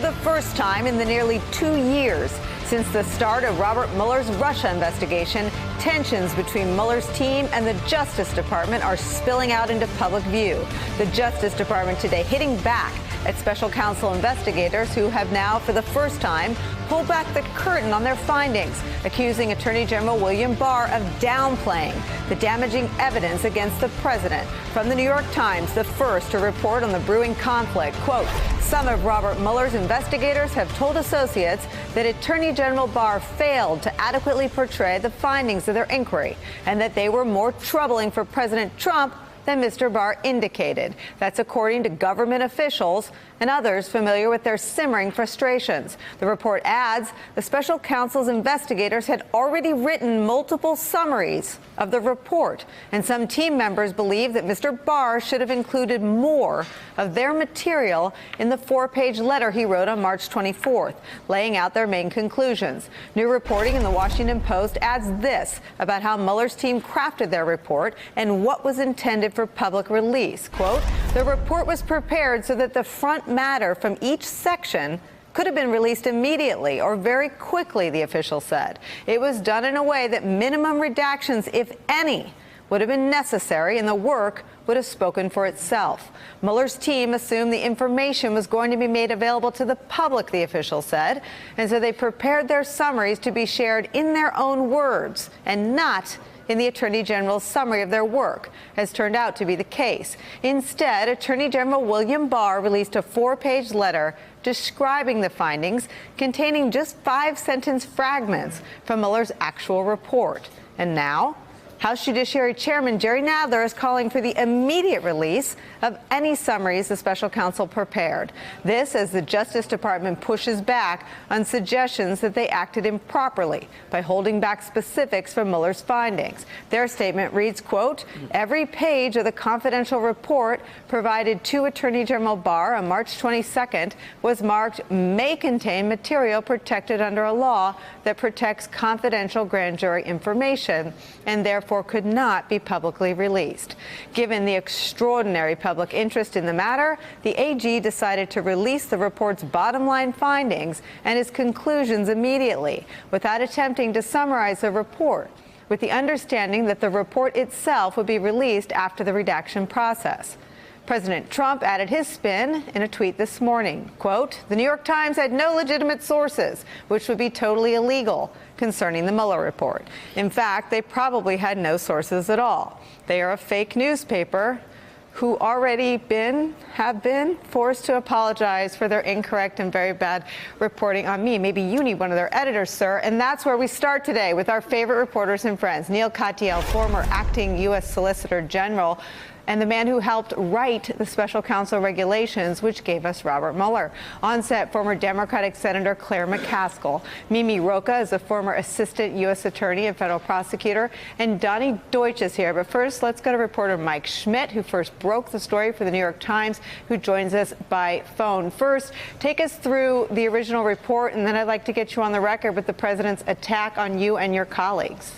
the first time in the nearly 2 years since the start of Robert Mueller's Russia investigation, tensions between Mueller's team and the Justice Department are spilling out into public view. The Justice Department today hitting back at special counsel investigators who have now, for the first time, pulled back the curtain on their findings, accusing Attorney General William Barr of downplaying the damaging evidence against the president. From the New York Times, the first to report on the brewing conflict, quote, some of Robert Mueller's investigators have told associates that Attorney General Barr failed to adequately portray the findings of their inquiry and that they were more troubling for President Trump than Mr. Barr indicated. That's according to government officials and others familiar with their simmering frustrations. The report adds the special counsel's investigators had already written multiple summaries of the report, and some team members believe that Mr. Barr should have included more of their material in the 4-page letter he wrote on March 24th, laying out their main conclusions. New reporting in the Washington Post adds this about how Mueller's team crafted their report and what was intended for public release. Quote, the report was prepared so that the front matter from each section could have been released immediately or very quickly, the official said. It was done in a way that minimum redactions, if any, would have been necessary, and the work would have spoken for itself. Mueller's team assumed the information was going to be made available to the public, the official said, and so they prepared their summaries to be shared in their own words and not in the Attorney General's summary of their work, has turned out to be the case. Instead, Attorney General William Barr released a 4-page letter describing the findings, containing just 5-sentence fragments from Mueller's actual report. And now, House Judiciary Chairman Jerry Nadler is calling for the immediate release of any summaries the special counsel prepared. This as the Justice Department pushes back on suggestions that they acted improperly by holding back specifics from Mueller's findings. Their statement reads, quote, every page of the confidential report provided to Attorney General Barr on March 22nd was marked may contain material protected under a law that protects confidential grand jury information and therefore could not be publicly released. Given the extraordinary public interest in the matter, the AG decided to release the report's bottom line findings and its conclusions immediately, without attempting to summarize the report, with the understanding that the report itself would be released after the redaction process. President Trump added his spin in a tweet this morning. Quote, the New York Times had no legitimate sources, which would be totally illegal, concerning the Mueller report. In fact, they probably had no sources at all. They are a fake newspaper who already have been forced to apologize for their incorrect and very bad reporting on me. Maybe you need one of their editors, sir. And that's where we start today with our favorite reporters and friends. Neil Katyal, former acting U.S. Solicitor General, and the man who helped write the special counsel regulations, which gave us Robert Mueller. On set, former Democratic Senator Claire McCaskill. Mimi Rocah is a former assistant U.S. attorney and federal prosecutor. And Donnie Deutsch is here. But first, let's go to reporter Mike Schmidt, who first broke the story for the New York Times, who joins us by phone. First, take us through the original report, and then I'd like to get you on the record with the president's attack on you and your colleagues.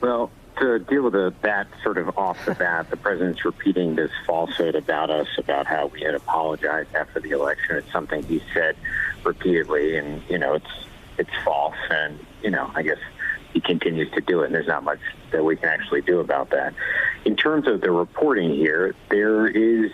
Well, to deal with that sort of off the bat, the president's repeating this falsehood about us, about how we had apologized after the election. It's something he said repeatedly, and, it's false. And, I guess he continues to do it, and there's not much that we can actually do about that. In terms of the reporting here, there is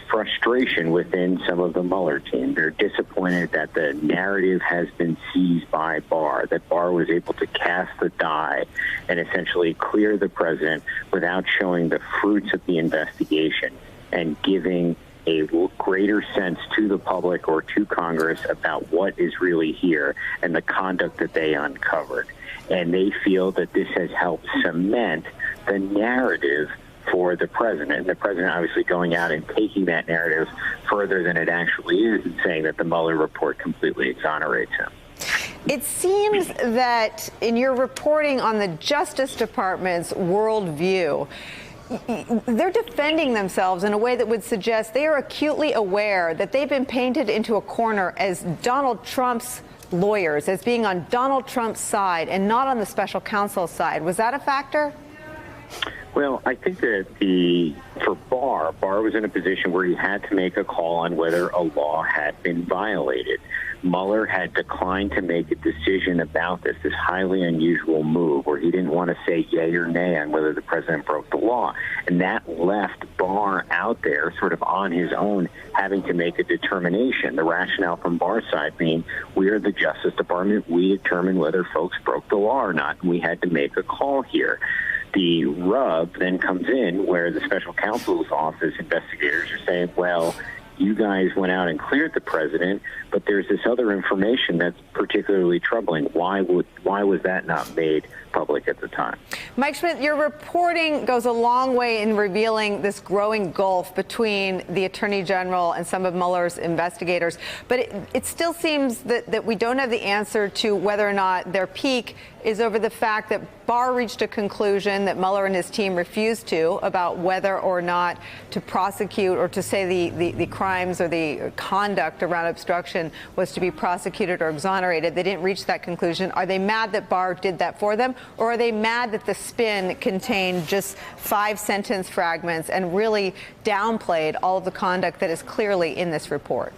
frustration within some of the Mueller team. They're disappointed that the narrative has been seized by Barr, that Barr was able to cast the die and essentially clear the president without showing the fruits of the investigation and giving a greater sense to the public or to Congress about what is really here and the conduct that they uncovered. And they feel that this has helped cement the narrative for the president. The president obviously going out and taking that narrative further than it actually is and saying that the Mueller report completely exonerates him. It seems that in your reporting on the Justice Department's worldview, they're defending themselves in a way that would suggest they are acutely aware that they've been painted into a corner as Donald Trump's lawyers, as being on Donald Trump's side and not on the special counsel's side. Was that a factor? Well, I think that for Barr was in a position where he had to make a call on whether a law had been violated. Mueller had declined to make a decision about this highly unusual move where he didn't want to say yay or nay on whether the president broke the law. And that left Barr out there sort of on his own, having to make a determination. The rationale from Barr's side being, we are the Justice Department. We determine whether folks broke the law or not. And we had to make a call here. The rub then comes in where the special counsel's office investigators are saying, well, you guys went out and cleared the president, but there's this other information that's particularly troubling. Why was that not made public at the time? Mike Schmidt, your reporting goes a long way in revealing this growing gulf between the Attorney General and some of Mueller's investigators. But it still seems that we don't have the answer to whether or not their peak is over the fact that Barr reached a conclusion that Mueller and his team refused to about whether or not to prosecute or to say the crimes or the conduct around obstruction was to be prosecuted or exonerated. They didn't reach that conclusion. Are they mad that Barr did that for them? Or are they mad that the spin contained just 5 sentence fragments and really downplayed all of the conduct that is clearly in this report?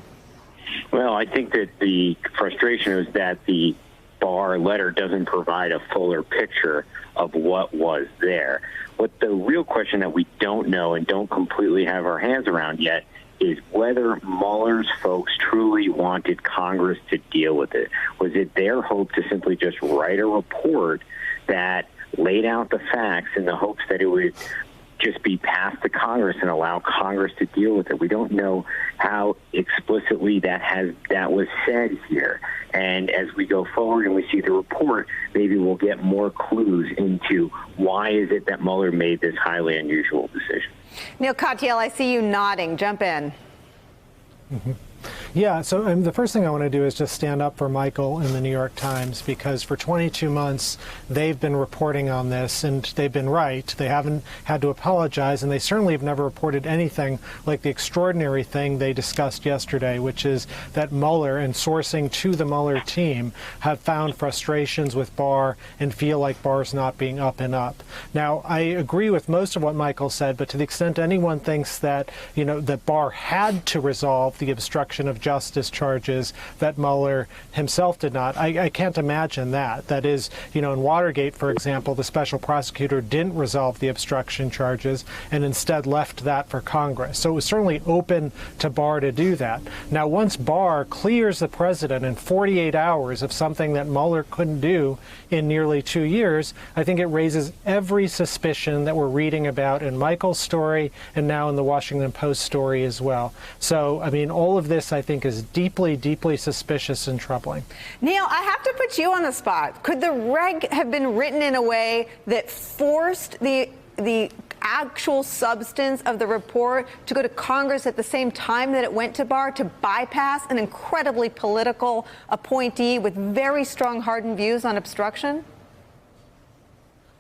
Well, I think that the frustration is that the Barr letter doesn't provide a fuller picture of what was there. What the real question that we don't know and don't completely have our hands around yet is whether Mueller's folks truly wanted Congress to deal with it. Was it their hope to simply just write a report that laid out the facts in the hopes that it would just be passed to Congress and allow Congress to deal with it? We don't know how explicitly that was said here. And as we go forward and we see the report, maybe we'll get more clues into why is it that Mueller made this highly unusual decision. Neil Katyal, I see you nodding. Jump in. Mm-hmm. Yeah, so the first thing I want to do is just stand up for Michael in the New York Times, because for 22 months they've been reporting on this, and they've been right. They haven't had to apologize, and they certainly have never reported anything like the extraordinary thing they discussed yesterday, which is that Mueller and sourcing to the Mueller team have found frustrations with Barr and feel like Barr's not being up and up. Now, I agree with most of what Michael said, but to the extent anyone thinks that, that Barr had to resolve the obstruction of justice charges that Mueller himself did not, I can't imagine that. That is, in Watergate, for example, the special prosecutor didn't resolve the obstruction charges and instead left that for Congress. So it was certainly open to Barr to do that. Now, once Barr clears the president in 48 hours of something that Mueller couldn't do in nearly 2 years, I think it raises every suspicion that we're reading about in Michael's story and now in the Washington Post story as well. So, all of this, I think, is deeply, deeply suspicious and troubling. Neil, I have to put you on the spot. Could the reg have been written in a way that forced the actual substance of the report to go to Congress at the same time that it went to Barr, to bypass an incredibly political appointee with very strong, hardened views on obstruction?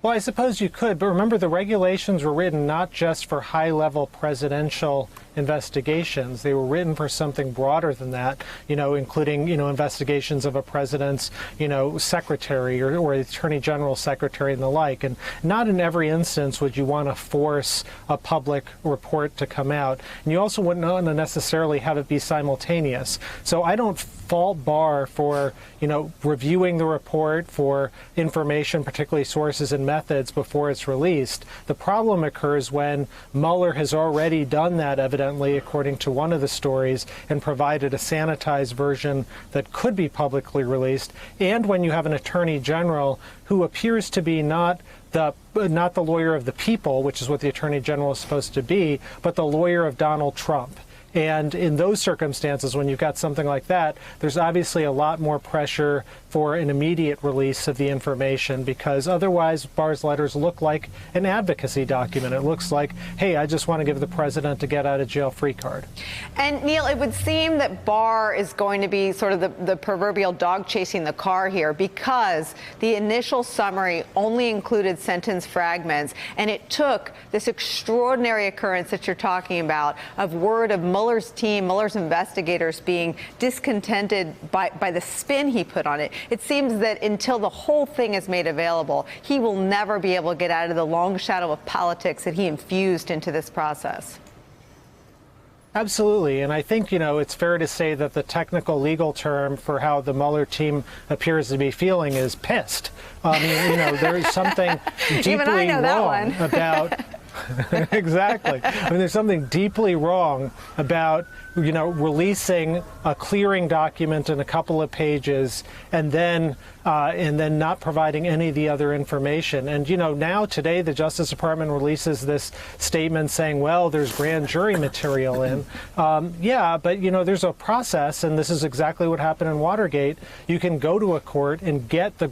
Well, I suppose you could, but remember, the regulations were written not just for high-level presidential investigations. They were written for something broader than that, including, investigations of a president's, secretary or attorney general secretary and the like. And not in every instance would you want to force a public report to come out. And you also wouldn't want to necessarily have it be simultaneous. So I don't fault Barr for, reviewing the report for information, particularly sources and methods, before it's released. The problem occurs when Mueller has already done that, evidently, according to one of the stories, and provided a sanitized version that could be publicly released, and when you have an attorney general who appears to be not the lawyer of the people, which is what the attorney general is supposed to be, but the lawyer of Donald Trump. And in those circumstances, when you've got something like that, there's obviously a lot more pressure for an immediate release of the information, because otherwise Barr's letters look like an advocacy document. It looks like, hey, I just want to give the president a get out of jail free card. And Neil, it would seem that Barr is going to be sort of the proverbial dog chasing the car here, because the initial summary only included sentence fragments, and it took this extraordinary occurrence that you're talking about of word of Mueller Mueller's team, Mueller's investigators being discontented by the spin he put on it. It seems that until the whole thing is made available, he will never be able to get out of the long shadow of politics that he infused into this process. Absolutely. And I think, it's fair to say that the technical legal term for how the Mueller team appears to be feeling is pissed. I mean, there's something deeply wrong about exactly. I mean, there's something deeply wrong about, releasing a clearing document in a couple of pages and then not providing any of the other information. And, now today the Justice Department releases this statement saying, well, there's grand jury material in. Yeah, but, there's a process, and this is exactly what happened in Watergate. You can go to a court and get the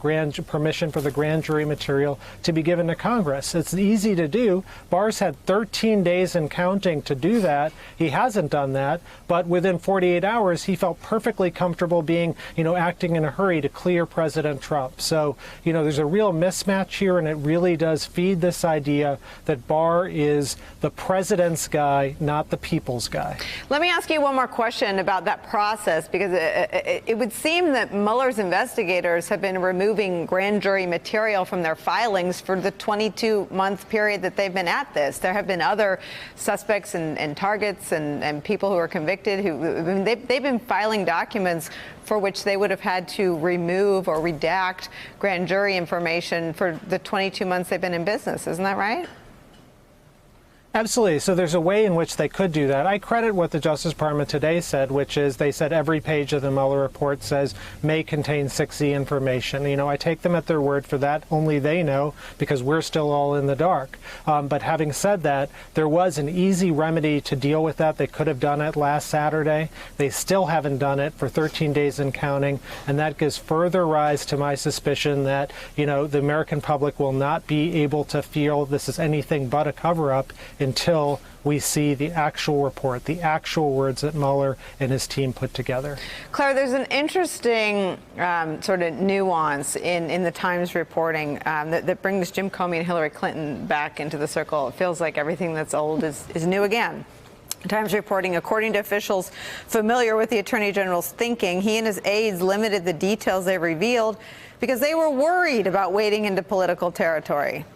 permission for the grand jury material to be given to Congress. It's easy to do. Barr's had 13 days and counting to do that. He hasn't done that. But within 48 hours, he felt perfectly comfortable being, acting in a hurry to clear President Trump. So, there's a real mismatch here, and it really does feed this idea that Barr is the president's guy, not the people's guy. Let me ask you one more question about that process, because it would seem that Mueller's investigators have been removing grand jury material from their filings for the 22-month period that they've been at this. There have been other suspects and targets and people who are convicted they've been filing documents for which they would have had to remove or redact grand jury information for the 22 months they've been in business. Isn't that right? Absolutely. So there's a way in which they could do that. I credit what the Justice Department today said, which is they said every page of the Mueller report says may contain 6E information. I take them at their word for that. Only they know, because we're still all in the dark. But having said that, there was an easy remedy to deal with that. They could have done it last Saturday. They still haven't done it for 13 days and counting. And that gives further rise to my suspicion that, the American public will not be able to feel this is anything but a cover-up until we see the actual report, the actual words that Mueller and his team put together. Claire, there's an interesting sort of nuance in the Times reporting that brings Jim Comey and Hillary Clinton back into the circle. It feels like everything that's old is new again. Times reporting, according to officials familiar with the Attorney General's thinking, he and his aides limited the details they revealed because they were worried about wading into political territory.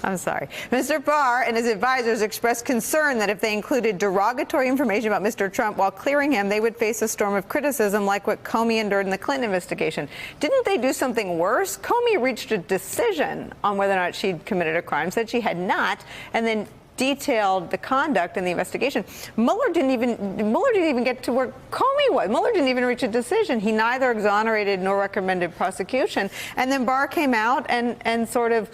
I'm sorry. Mr. Barr and his advisors expressed concern that if they included derogatory information about Mr. Trump while clearing him, they would face a storm of criticism like what Comey endured in the Clinton investigation. Didn't they do something worse? Comey reached a decision on whether or not she'd committed a crime, said she had not, and then detailed the conduct in the investigation. Mueller didn't even get to where Comey was. Mueller didn't even reach a decision. He neither exonerated nor recommended prosecution. And then Barr came out and sort of,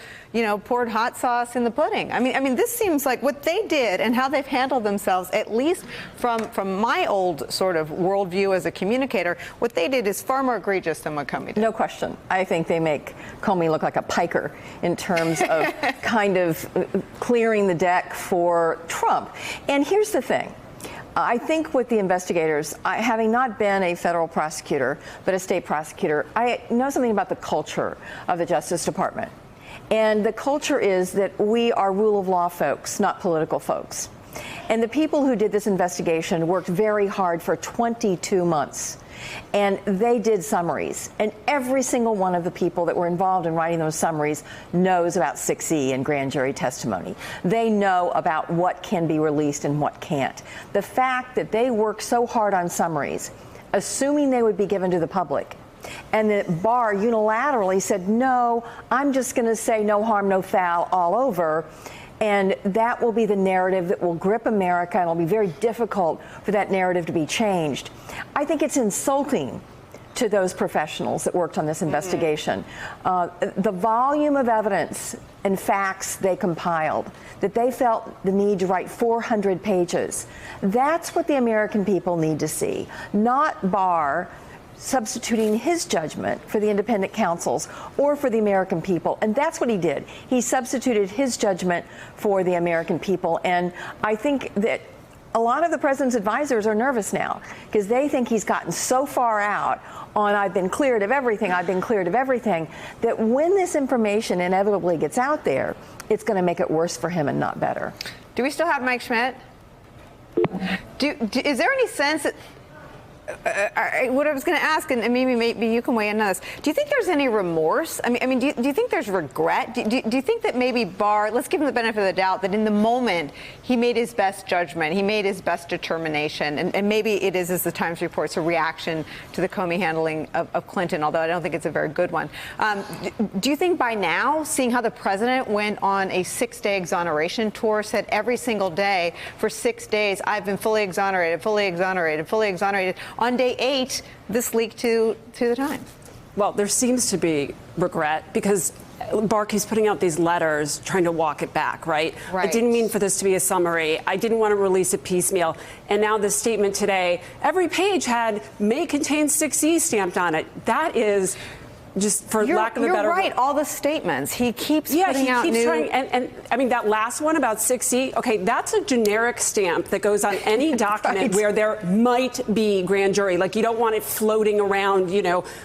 poured hot sauce in the pudding. I mean, this seems like what they did and how they've handled themselves, at least from my old sort of worldview as a communicator, what they did is far more egregious than what Comey did. No question. I think they make Comey look like a piker in terms of kind of clearing the deck for Trump. And here's the thing. I think with the investigators, having not been a federal prosecutor, but a state prosecutor, I know something about the culture of the Justice Department. And the culture is that we are rule of law folks, not political folks. And the people who did this investigation worked very hard for 22 months. And they did summaries. And every single one of the people that were involved in writing those summaries knows about 6E and grand jury testimony. They know about what can be released and what can't. The fact that they worked so hard on summaries, assuming they would be given to the public, and that Barr unilaterally said, no, I'm just going to say no harm, no foul all over. And that will be the narrative that will grip America, and it'll be very difficult for that narrative to be changed. I think it's insulting to those professionals that worked on this investigation. The volume of evidence and facts they compiled, that they felt the need to write 400 pages. That's what the American people need to see, not Barr substituting his judgment for the independent counsels or for the American people. And that's what he did. He substituted his judgment for the American people. And I think that a lot of the president's advisors are nervous now because they think he's gotten so far out on I've been cleared of everything, that when this information inevitably gets out there, it's going to make it worse for him and not better. Do we still have Mike Schmidt? Is there any sense that what I was going to ask, and maybe you can weigh in on this. Do you think there's any remorse? I mean, do you think there's regret? Do you think that maybe Barr, let's give him the benefit of the doubt, that in the moment he made his best judgment, he made his best determination, and maybe it is, as the Times reports, a reaction to the Comey handling of Clinton, although I don't think it's a very good one. Do you think by now, seeing how the president went on a 6-day exoneration tour, said every single day for 6 days, I've been fully exonerated, fully exonerated, fully exonerated. On day 8, this leaked to the Times. Well, there seems to be regret because Barr keeps putting out these letters trying to walk it back, right? I didn't mean for this to be a summary. I didn't want to release it piecemeal. And now this statement today, every page had may contain 6E stamped on it. That is just for lack of a better word. You're right. All the statements. He keeps putting out new. Trying, and I mean, that last one about 6E, okay, that's a generic stamp that goes on any document where there might be grand jury. Like, you don't want it floating around,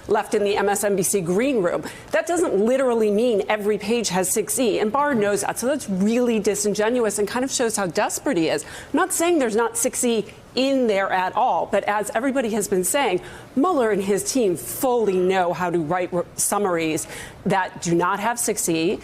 left in the MSNBC green room. That doesn't literally mean every page has 6E. And Barr knows that. So that's really disingenuous and kind of shows how desperate he is. I'm not saying there's not 6E in there at all. But as everybody has been saying, Mueller and his team fully know how to write summaries that do not have 6E.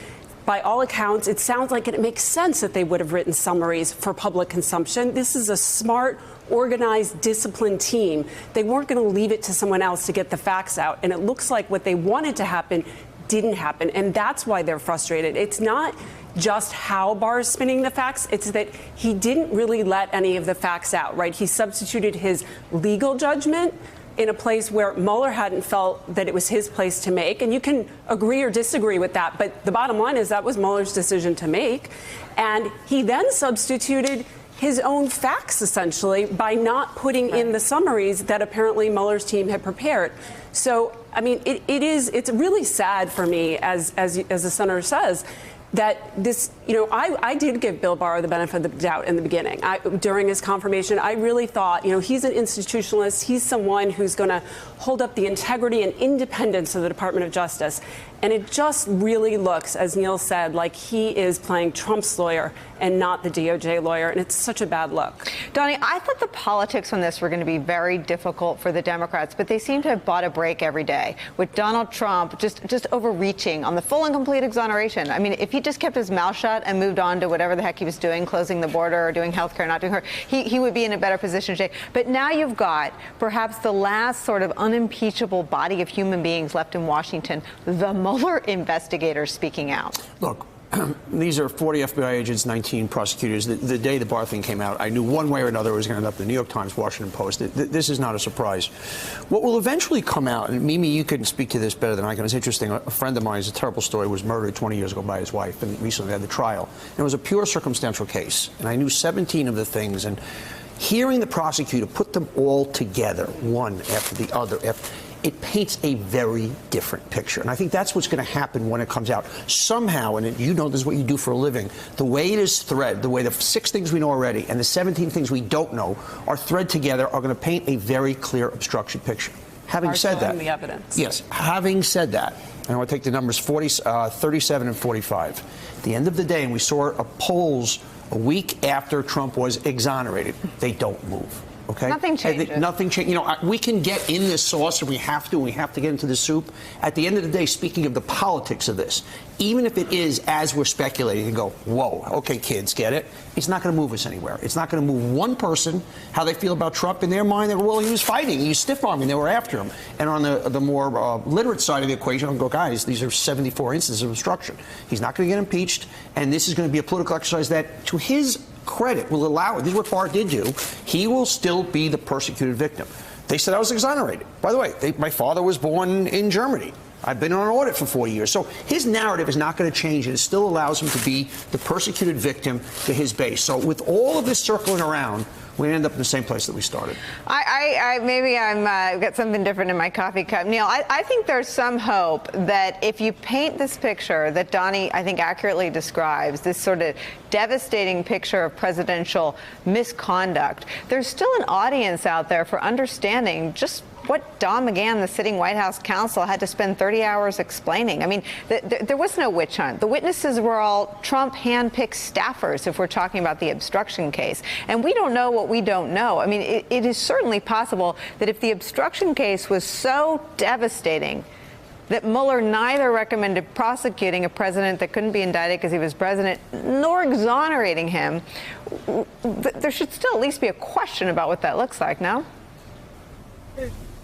By all accounts, it sounds like it makes sense that they would have written summaries for public consumption. This is a smart, organized, disciplined team. They weren't going to leave it to someone else to get the facts out. And it looks like what they wanted to happen didn't happen. And that's why they're frustrated. It's not just how Barr is spinning the facts. It's that he didn't really let any of the facts out, right? He substituted his legal judgment in a place where Mueller hadn't felt that it was his place to make. And you can agree or disagree with that. But the bottom line is that was Mueller's decision to make. And he then substituted his own facts, essentially, by not putting in the summaries that apparently Mueller's team had prepared. So, I mean, it's really sad for me, as the senator says, that this, I did give Bill Barr the benefit of the doubt in the beginning. During his confirmation, I really thought, he's an institutionalist. He's someone who's going to hold up the integrity and independence of the Department of Justice. And it just really looks, as Neil said, like he is playing Trump's lawyer and not the DOJ lawyer. And it's such a bad look. Donnie, I thought the politics on this were going to be very difficult for the Democrats, but they seem to have bought a break every day with Donald Trump just overreaching on the full and complete exoneration. I mean, if he just kept his mouth shut and moved on to whatever the heck he was doing, closing the border or doing health care, not doing her, he would be in a better position today. But now you've got perhaps the last sort of unimpeachable body of human beings left in Washington, the Mueller investigators speaking out. Look, these are 40 FBI agents, 19 prosecutors. The day the Barr thing came out, I knew one way or another it was going to end up in the New York Times, Washington Post. This is not a surprise. What will eventually come out, and Mimi, you can speak to this better than I can. It's interesting. A friend of mine, it's a terrible story, was murdered 20 years ago by his wife and recently had the trial. And it was a pure circumstantial case. And I knew 17 of the things. And hearing the prosecutor put them all together, one after the other, it paints a very different picture. And I think that's what's going to happen when it comes out. Somehow, and this is what you do for a living, the way it is thread, the way the 6 things we know already and the 17 things we don't know are thread together are going to paint a very clear obstruction picture. Having said that, the evidence. Yes, having said that, and I want to take the numbers 37 and 45. At the end of the day, and we saw polls a week after Trump was exonerated, they don't move. Okay. Nothing changes. Nothing changes. We can get in this sauce if we have to. We have to get into the soup. At the end of the day, speaking of the politics of this, even if it is as we're speculating and go, whoa, okay, kids, get it? It's not going to move us anywhere. It's not going to move one person, how they feel about Trump. In their mind, they go, well, he was fighting. He was stiff-arming. They were after him. And on the more literate side of the equation, I'll go, guys, these are 74 instances of obstruction. He's not going to get impeached. And this is going to be a political exercise that, to his credit, will allow it. This is what Barr did do. He will still be the persecuted victim. They said I was exonerated. By the way, my father was born in Germany. I've been on audit for 40 years. So his narrative is not going to change. It still allows him to be the persecuted victim to his base. So with all of this circling around, we end up in the same place that we started. Maybe I've got something different in my coffee cup. Neil, I think there's some hope that if you paint this picture that Donnie, I think, accurately describes, this sort of devastating picture of presidential misconduct, there's still an audience out there for understanding just what Don McGahn, the sitting White House counsel, had to spend 30 hours explaining. I mean, there was no witch hunt. The witnesses were all Trump hand-picked staffers, if we're talking about the obstruction case. And we don't know what we don't know. I mean, it is certainly possible that if the obstruction case was so devastating that Mueller neither recommended prosecuting a president that couldn't be indicted because he was president, nor exonerating him, there should still at least be a question about what that looks like, no?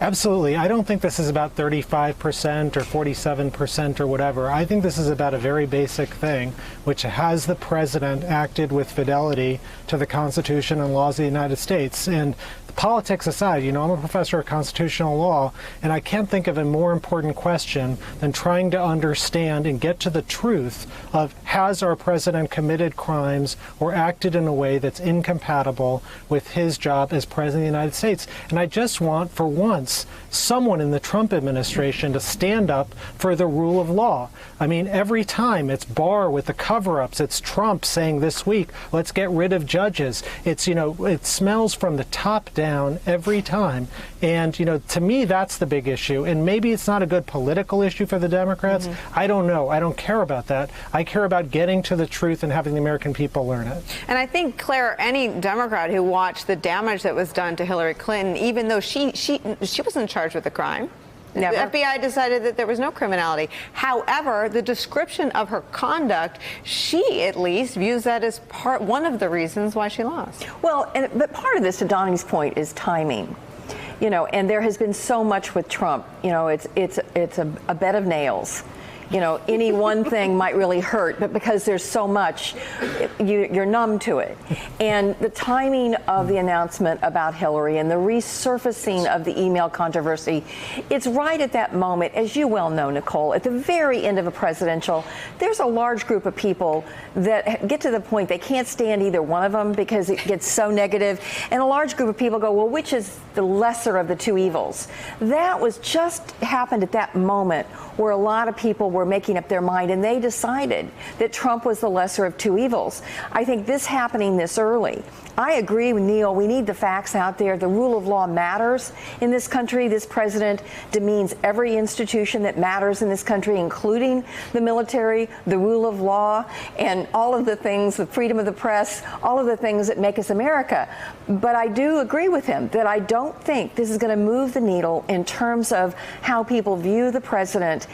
Absolutely. I don't think this is about 35% or 47% or whatever. I think this is about a very basic thing, which has the president acted with fidelity to the Constitution and laws of the United States. And politics aside, you know, I'm a professor of constitutional law, and I can't think of a more important question than trying to understand and get to the truth of, has our president committed crimes or acted in a way that's incompatible with his job as president of the United States? And I just want, for once, someone in the Trump administration to stand up for the rule of law. I mean, every time it's Barr with the cover-ups, it's Trump saying this week, let's get rid of judges. It's, you know, it smells from the top down every time. And, you know, to me, that's the big issue. And maybe it's not a good political issue for the Democrats. I don't know. I don't care about that. I care about getting to the truth and having the American people learn it. And I think, Claire, any Democrat who watched the damage that was done to Hillary Clinton, even though she wasn't charged with a crime. Never. The FBI decided that there was no criminality. However, the description of her conduct, she at least views that as one of the reasons why she lost. Well, but part of this, to Donnie's point, is timing. You know, and there has been so much with Trump. You know, it's a bed of nails. You know, any one thing might really hurt, but because there's so much, you're numb to it. And the timing of the announcement about Hillary and the resurfacing of the email controversy, it's right at that moment, as you well know, Nicole, at the very end of a presidential, there's a large group of people that get to the point they can't stand either one of them because it gets so negative. And a large group of people go, well, which is the lesser of the two evils? That was just happened at that moment where a lot of people were making up their mind, and they decided that Trump was the lesser of two evils. I think this happening this early, I agree with Neil. We need the facts out there. The rule of law matters in this country. This president demeans every institution that matters in this country, including the military, the rule of law, and all of the things, the freedom of the press, all of the things that make us America. But I do agree with him that I don't think this is going to move the needle in terms of how people view the president.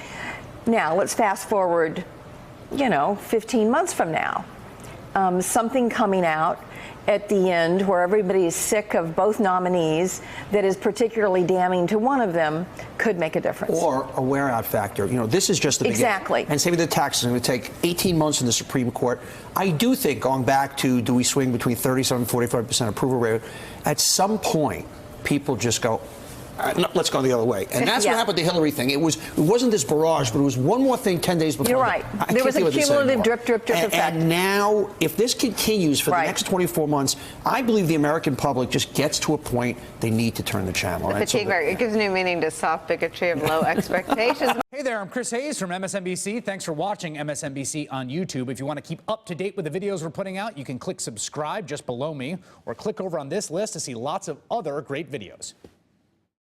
Now, let's fast forward, 15 months from now. Something coming out at the end where everybody is sick of both nominees that is particularly damning to one of them could make a difference. Or a wear-out factor. This is just the beginning. Exactly. And same with the taxes. It's going to take 18 months in the Supreme Court. I do think, going back to do we swing between 37 and 45% approval rate, at some point, people just go, no, let's go the other way. And that's what happened with the Hillary thing. It wasn't this barrage, but it was one more thing 10 days before. You're right. There was a cumulative drip effect. And now, if this continues for the next 24 months, I believe the American public just gets to a point they need to turn the channel. The fatigue mark, it gives new meaning to soft bigotry of low expectations. Hey there, I'm Chris Hayes from MSNBC. Thanks for watching MSNBC on YouTube. If you want to keep up to date with the videos we're putting out, you can click subscribe just below me, or click over on this list to see lots of other great videos.